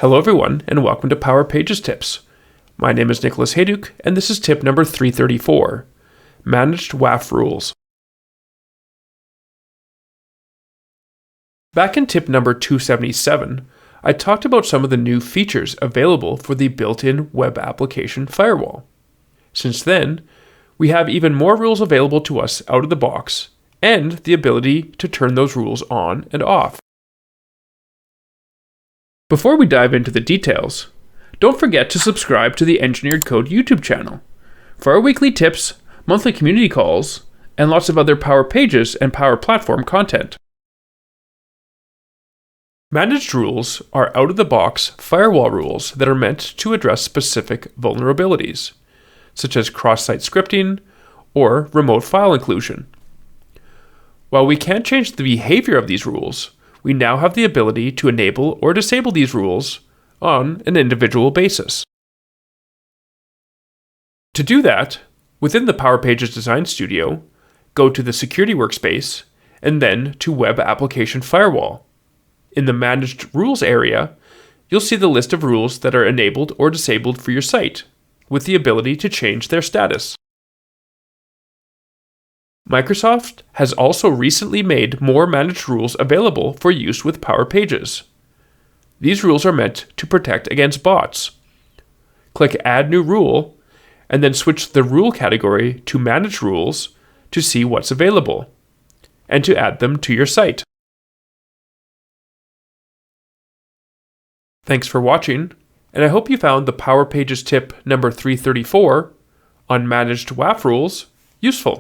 Hello everyone, and welcome to Power Pages Tips. My name is Nicholas Hayduk, and this is tip number 334, Managed WAF Rules. Back in tip number 277, I talked about some of the new features available for the built-in web application firewall. Since then, we have even more rules available to us out of the box, and the ability to turn those rules on and off. Before we dive into the details, don't forget to subscribe to the Engineered Code YouTube channel for our weekly tips, monthly community calls, and lots of other Power Pages and Power Platform content. Managed rules are out-of-the-box firewall rules that are meant to address specific vulnerabilities, such as cross-site scripting or remote file inclusion. While we can't change the behavior of these rules, we now have the ability to enable or disable these rules on an individual basis. To do that, within the Power Pages Design Studio, go to the Security Workspace and then to Web Application Firewall. In the Managed Rules area, you'll see the list of rules that are enabled or disabled for your site, with the ability to change their status. Microsoft has also recently made more managed rules available for use with Power Pages. These rules are meant to protect against bots. Click Add New Rule, and then switch the rule category to Managed Rules to see what's available, and to add them to your site. Thanks for watching, and I hope you found the Power Pages tip number 334 on Managed WAF Rules useful.